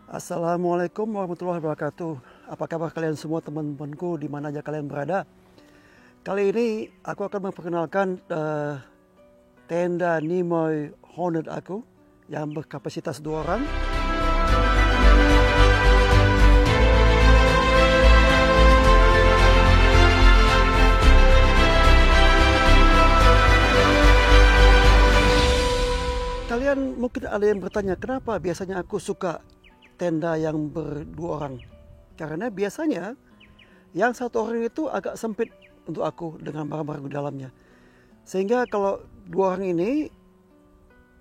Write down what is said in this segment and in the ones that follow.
Assalamualaikum warahmatullahi wabarakatuh. Apa kabar kalian semua teman-temanku di mana aja kalian berada? Kali ini aku akan memperkenalkan tenda Nimoy Hornet aku yang berkapasitas 2 orang. Kalian mungkin ada yang bertanya, kenapa biasanya aku suka tenda yang berdua orang? Karena biasanya yang satu orang itu agak sempit untuk aku dengan barang-barang di dalamnya. Sehingga kalau 2 orang ini,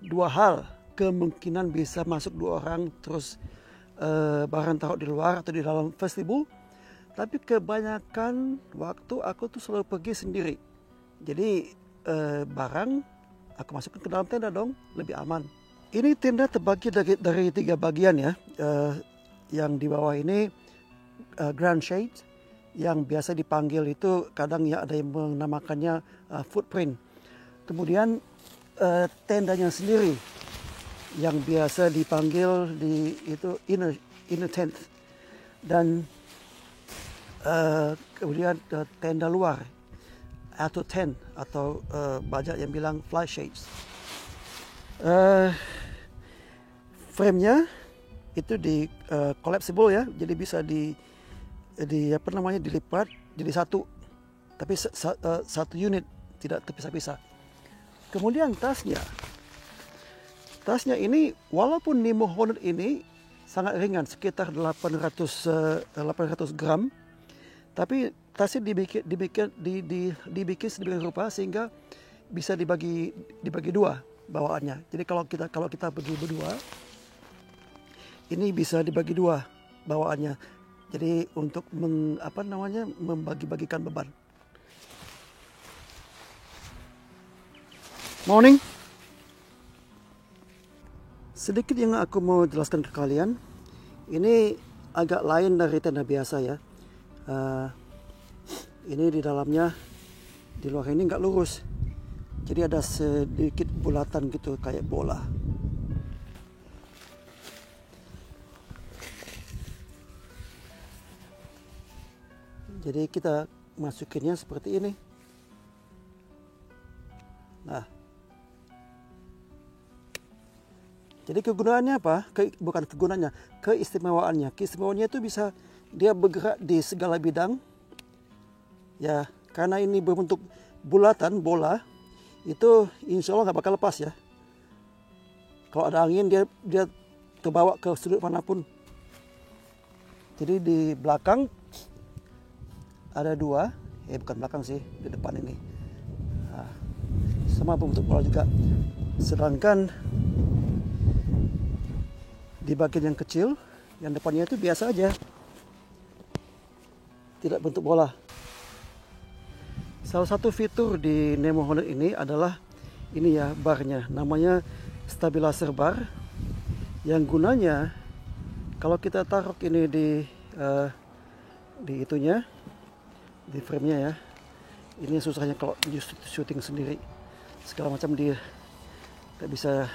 2 hal kemungkinan bisa masuk 2 orang, terus barang taruh di luar atau di dalam vestibul. Tapi kebanyakan waktu aku tuh selalu pergi sendiri. Jadi barang aku masukkan ke dalam tenda dong, lebih aman. Ini tenda terbagi dari 3 bagian ya. Yang di bawah ini ground shade, yang biasa dipanggil itu kadang ya ada yang menamakannya footprint. Kemudian tendanya sendiri yang biasa dipanggil itu inner tent. Dan kemudian tenda luar atau tent atau banyak yang bilang fly shades. Frame-nya itu di collapsible ya, jadi bisa dilipat jadi satu, tapi satu unit, tidak terpisah-pisah. Kemudian tasnya ini walaupun Nemo Hornet ini sangat ringan, sekitar 800 gram, tapi tasnya dibikin sedemikian rupa sehingga bisa dibagi 2 bawaannya. Jadi kalau kita pergi berdua, ini bisa dibagi 2 bawaannya. Jadi untuk membagi-bagikan beban. Morning. Sedikit yang aku mau jelaskan ke kalian. Ini agak lain dari tenda biasa ya. Ini di dalamnya, di luar ini nggak lurus. Jadi ada sedikit bulatan gitu kayak bola. Jadi kita masukinnya seperti ini. Nah, jadi kegunaannya apa? Bukan kegunaannya, keistimewaannya. Keistimewaannya itu bisa dia bergerak di segala bidang. Ya, karena ini berbentuk bulatan bola, itu insya Allah nggak bakal lepas ya. Kalau ada angin dia terbawa ke sudut manapun. Jadi di belakang ada 2, bukan belakang sih, di depan ini. Nah, sama berbentuk bola juga. Sedangkan di bagian yang kecil, yang depannya itu biasa aja, tidak bentuk bola. Salah satu fitur di Nemo Hornet ini adalah ini ya, barnya, namanya stabilizer bar, yang gunanya kalau kita taruh ini di itunya, di frame-nya ya. Ini susahnya kalau syuting sendiri, segala macam dia tidak bisa,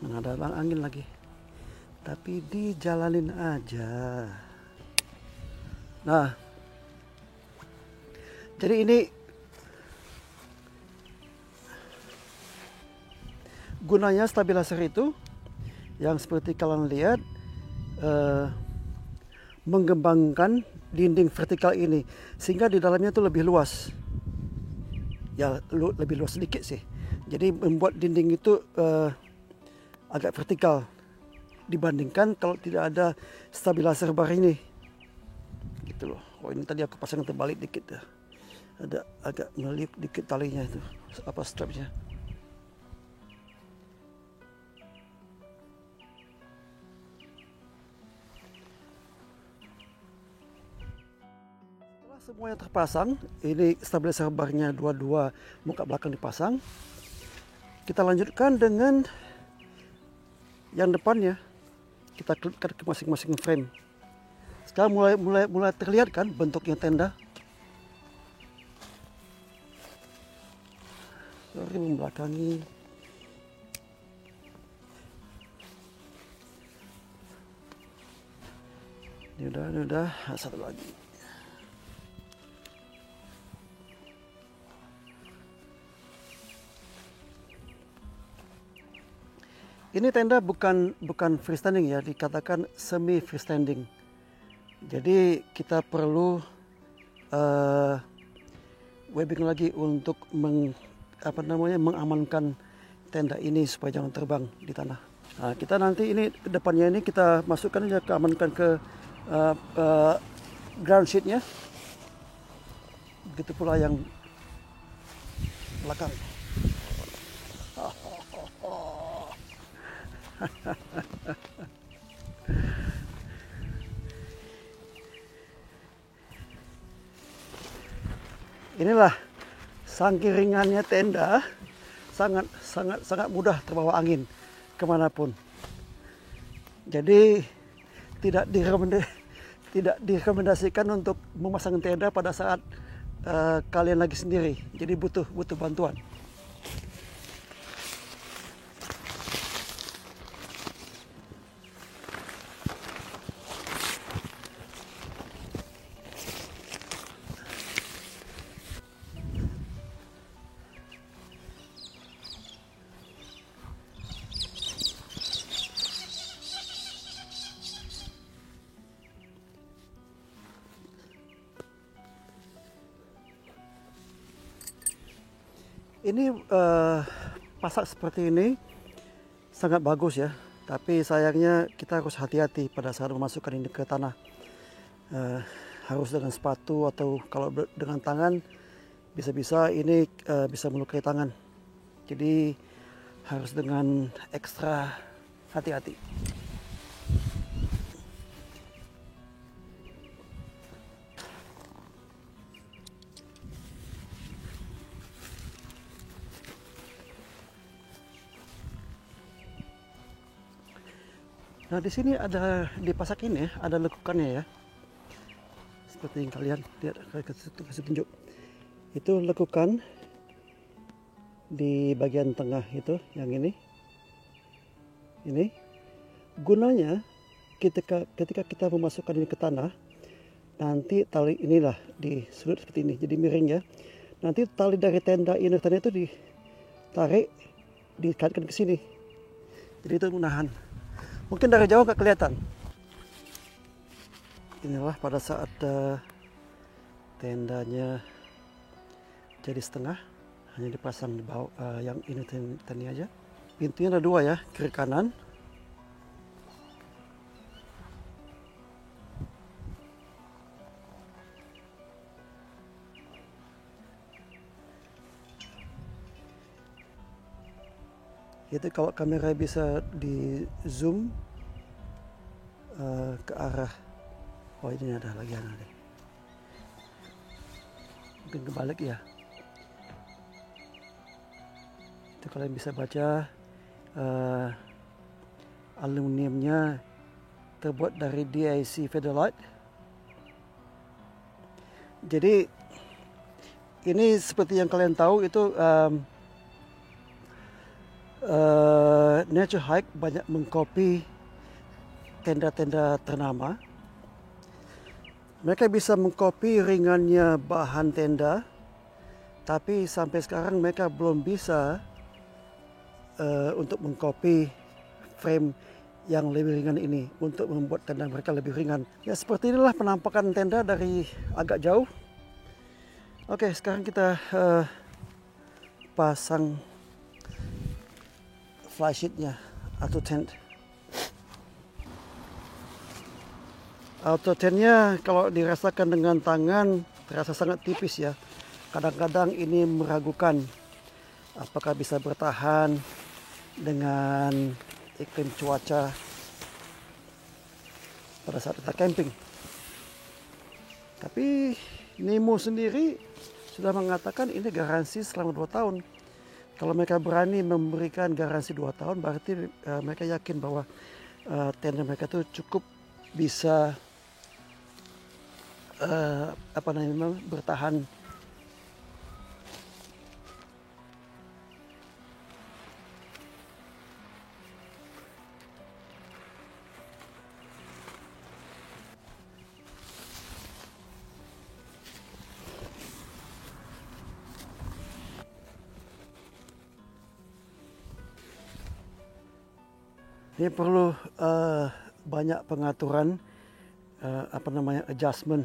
mana ada angin lagi, tapi dijalanin aja. Nah, jadi ini gunanya stabilizer itu yang seperti kalian lihat, mengembangkan dinding vertikal ini sehingga di dalamnya itu lebih luas. Ya, lebih luas sedikit sih. Jadi membuat dinding itu agak vertikal dibandingkan kalau tidak ada stabilizer bar ini. Gitu loh. Oh, ini tadi aku pasang terbalik dikit ya. Ada agak meliuk dikit talinya itu, strapnya. Setelah semuanya terpasang, ini stabilizer barnya dua-dua muka belakang dipasang. Kita lanjutkan dengan yang depannya. Kita klikkan ke masing-masing frame. Sekarang mulai terlihat kan bentuknya tenda. Sorry membelakangi. Ini udah, satu lagi. Ini tenda bukan freestanding ya, dikatakan semi freestanding. Jadi kita perlu webbing lagi untuk mengamankan tenda ini supaya jangan terbang di tanah. Nah, kita nanti ini depannya ini kita masukkan aja, amankan ke ground sheetnya. Begitu pula yang belakang. Inilah saking ringannya tenda, sangat mudah terbawa angin kemanapun. Jadi tidak direkomendasikan untuk memasang tenda pada saat kalian lagi sendiri. Jadi butuh bantuan. Ini pasak seperti ini sangat bagus ya, tapi sayangnya kita harus hati-hati pada saat memasukkan ini ke tanah. Harus dengan sepatu atau kalau dengan tangan bisa-bisa ini bisa melukai tangan. Jadi harus dengan ekstra hati-hati. Nah, di sini ada, di pasak ini ada lekukannya ya. Seperti yang kalian lihat, kasih tunjuk. Itu lekukan di bagian tengah itu, yang ini. Ini gunanya ketika kita memasukkan ini ke tanah, nanti tali inilah disulut seperti ini, jadi miring ya. Nanti tali dari tenda inertan itu ditarik, dikaitkan ke sini. Jadi itu menahan. Mungkin dari jauh nggak kelihatan. Inilah pada saat tendanya jadi setengah, hanya dipasang di bawah yang ini tadi aja. Pintunya ada dua ya, kiri kanan. Itu kalau kamera bisa di zoom ke arah, oh ini ada lagi nanti. Mungkin kebalik ya. Itu kalian bisa baca aluminiumnya terbuat dari DIC Federalite. Jadi ini seperti yang kalian tahu itu Nature Hike banyak mengkopi tenda-tenda ternama. Mereka bisa mengkopi ringannya bahan tenda, tapi sampai sekarang mereka belum bisa untuk mengkopi frame yang lebih ringan ini untuk membuat tenda mereka lebih ringan. Ya, seperti inilah penampakan tenda dari agak jauh. Oke, sekarang kita pasang flysheetnya atau tent. Auto tentnya kalau dirasakan dengan tangan terasa sangat tipis ya. Kadang-kadang ini meragukan apakah bisa bertahan dengan iklim cuaca pada saat kita camping. Tapi Nemo sendiri sudah mengatakan ini garansi selama 2 tahun. Kalau mereka berani memberikan garansi 2 tahun, berarti mereka yakin bahwa tenda mereka itu cukup bisa bertahan. Ini perlu banyak pengaturan, adjustment,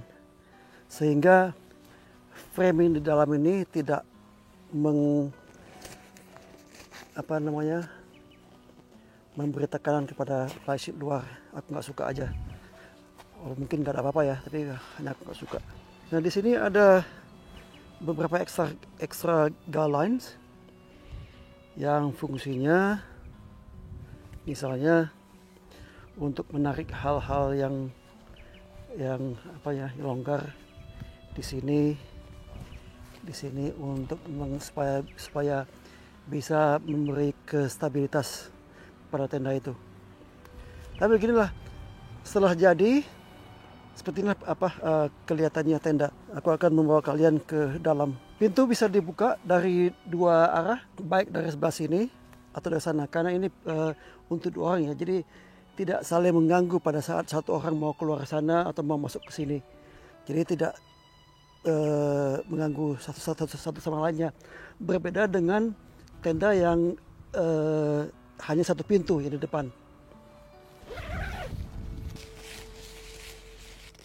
sehingga framing di dalam ini tidak memberi tekanan kepada flysheet luar. Aku nggak suka aja. Mungkin nggak ada apa-apa ya, tapi hanya aku nggak suka. Nah, di sini ada beberapa extra guy lines yang fungsinya misalnya untuk menarik hal-hal yang longgar di sini untuk supaya bisa memberi kestabilitas pada tenda itu. Tapi beginilah, setelah jadi seperti ini kelihatannya tenda. Aku akan membawa kalian ke dalam. Pintu bisa dibuka dari dua arah, baik dari sebelah sini atau dari sana, karena ini untuk dua orang ya. Jadi tidak saling mengganggu pada saat satu orang mau keluar sana atau mau masuk ke sini. Jadi tidak mengganggu satu sama lainnya. Berbeda dengan tenda yang hanya satu pintu yang di depan.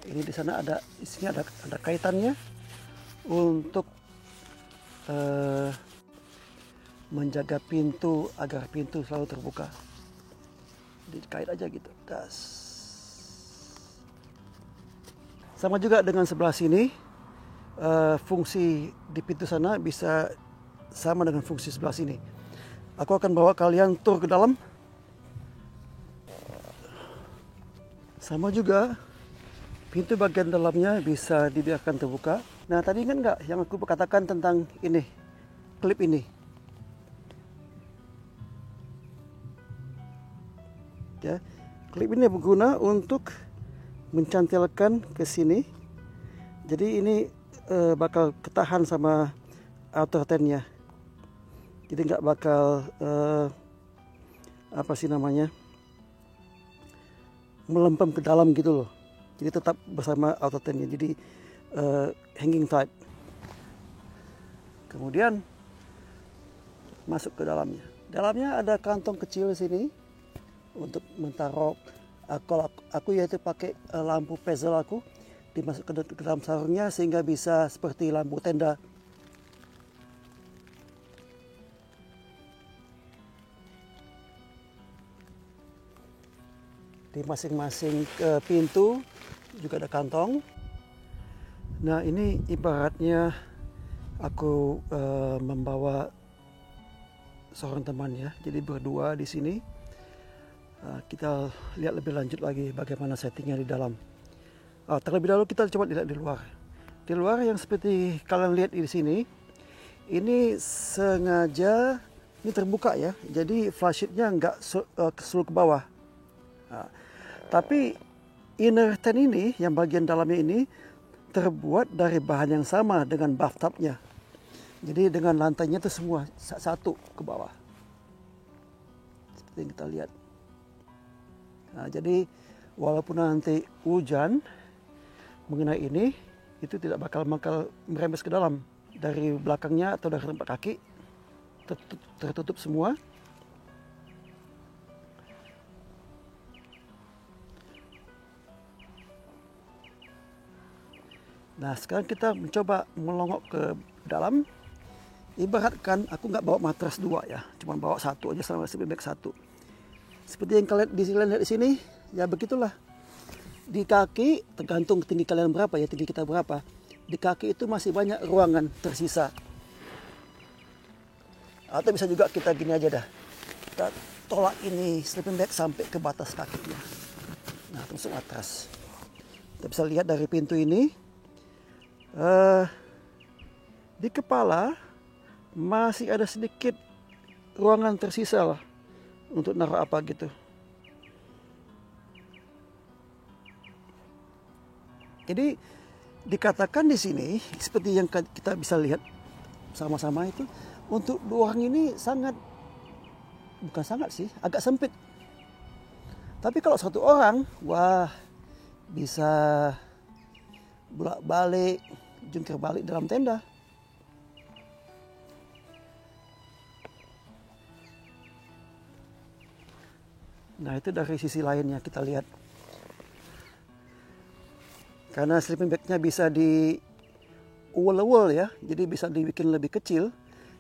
Ini di sana ada kaitannya untuk menjaga pintu agar pintu selalu terbuka. Dikait aja gitu. Das. Sama juga dengan sebelah sini, fungsi di pintu sana bisa sama dengan fungsi sebelah sini. Aku akan bawa kalian tur ke dalam. Sama juga, pintu bagian dalamnya bisa dibiarkan terbuka. Nah, tadi ingat nggak yang aku katakan tentang ini, klip ini? Ya, klip ini berguna untuk mencantilkan ke sini. Jadi ini bakal ketahan sama outer tentnya. Jadi nggak bakal melempem ke dalam gitu loh. Jadi tetap bersama outer tentnya. Jadi hanging tight. Kemudian masuk ke dalamnya. Dalamnya ada kantong kecil di sini untuk menaruh. Kalau aku yaitu pakai lampu bezel aku dimasuk ke dalam sarungnya sehingga bisa seperti lampu tenda. Di masing-masing pintu juga ada kantong. Nah, ini ibaratnya aku membawa seorang teman ya. Jadi berdua di sini. Kita lihat lebih lanjut lagi bagaimana settingnya di dalam. Terlebih dahulu kita coba lihat di luar. Di luar yang seperti kalian lihat di sini, ini sengaja ini terbuka ya. Jadi flysheetnya nggak keseluruh ke bawah. Tapi inner tent ini, yang bagian dalamnya ini terbuat dari bahan yang sama dengan bathtubnya. Jadi dengan lantainya itu semua satu ke bawah. Seperti yang kita lihat. Nah, jadi walaupun nanti hujan mengenai ini, itu tidak bakal merembes ke dalam dari belakangnya atau dari tempat kaki, tertutup semua. Nah, sekarang kita mencoba melongok ke dalam. Ibaratkan aku nggak bawa matras dua ya, cuma bawa satu aja sama sleeping bag satu. Seperti yang kalian lihat di sini, ya begitulah. Di kaki, tergantung tinggi kalian berapa ya, tinggi kita berapa. Di kaki itu masih banyak ruangan tersisa. Atau bisa juga kita gini aja dah. Kita tolak ini sleeping bag sampai ke batas kakinya. Nah, langsung atas. Kita bisa lihat dari pintu ini. Di kepala masih ada sedikit ruangan tersisa lah. Untuk naruh apa gitu. Jadi dikatakan di sini seperti yang kita bisa lihat sama-sama itu, untuk dua orang ini agak sempit. Tapi kalau satu orang, wah, bisa bolak-balik, jungkir balik dalam tenda. Nah, itu dari sisi lainnya kita lihat. Karena sleeping bagnya bisa di uwel-uwel ya, jadi bisa dibikin lebih kecil.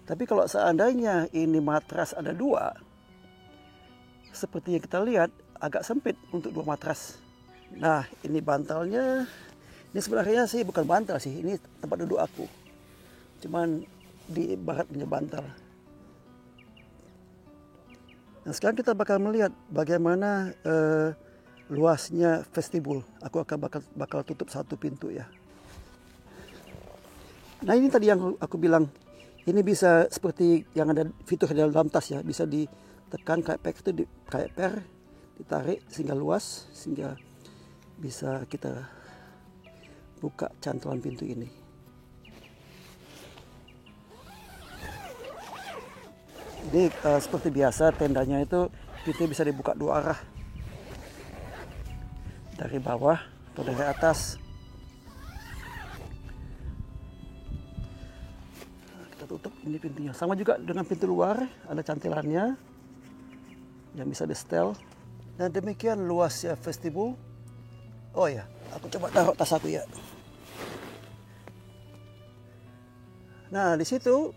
Tapi kalau seandainya ini matras ada dua, seperti yang kita lihat agak sempit untuk dua matras. Nah, ini bantalnya. Ini sebenarnya sih bukan bantal sih, ini tempat duduk aku. Cuman di barat punya bantal. Nah, sekarang kita bakal melihat bagaimana luasnya vestibul. Aku akan bakal tutup satu pintu ya. Nah, ini tadi yang aku bilang, ini bisa seperti yang ada fitur dalam tas ya, bisa ditekan kayak per, ditarik sehingga luas, sehingga bisa kita buka cantolan pintu ini. Ini seperti biasa tendanya itu pintu bisa dibuka dua arah, dari bawah atau dari atas. Tutup ini pintunya, sama juga dengan pintu luar, ada cantilannya yang bisa di setel. Dan demikian luasnya vestibul. Oh ya, aku coba taruh tas aku ya. Nah, di situ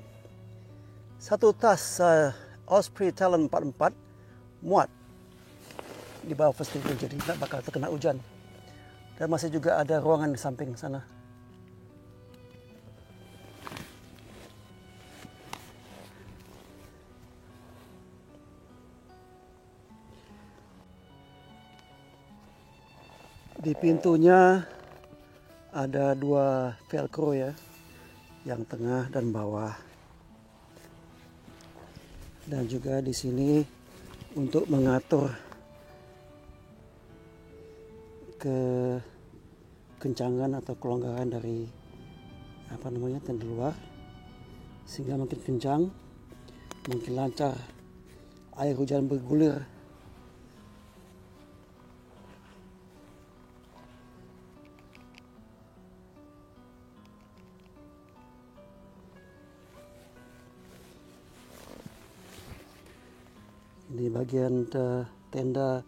satu tas Osprey Talon 44 muat di bawah vestibul, jadi tidak bakal terkena hujan. Dan masih juga ada ruangan di samping sana. Di pintunya ada dua velcro ya, yang tengah dan bawah. Dan juga di sini untuk mengatur kekencangan atau kelonggaran dari tenda luar, sehingga makin kencang, makin lancar air hujan bergulir. Ini bagian tenda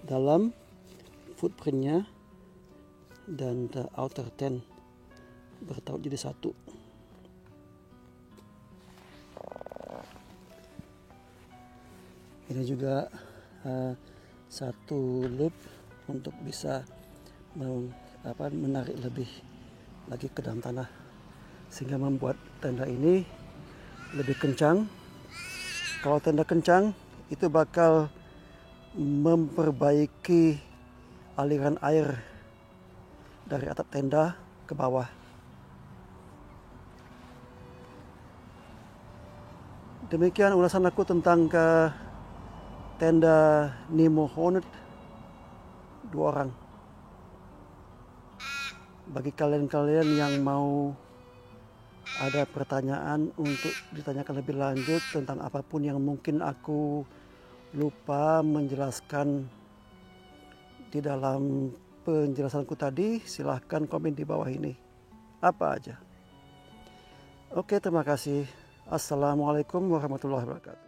dalam, footprintnya, dan outer tent bertaut jadi satu. Ini juga satu loop untuk bisa menarik lebih lagi ke dalam tanah, sehingga membuat tenda ini lebih kencang. Kalau tenda kencang, itu bakal memperbaiki aliran air dari atap tenda ke bawah. Demikian ulasan aku tentang ke tenda Nemo Hornet 2 orang. Bagi kalian-kalian yang mau ada pertanyaan untuk ditanyakan lebih lanjut tentang apapun yang mungkin aku lupa menjelaskan di dalam penjelasanku tadi, silahkan komen di bawah ini. Apa aja. Oke, terima kasih. Assalamualaikum warahmatullahi wabarakatuh.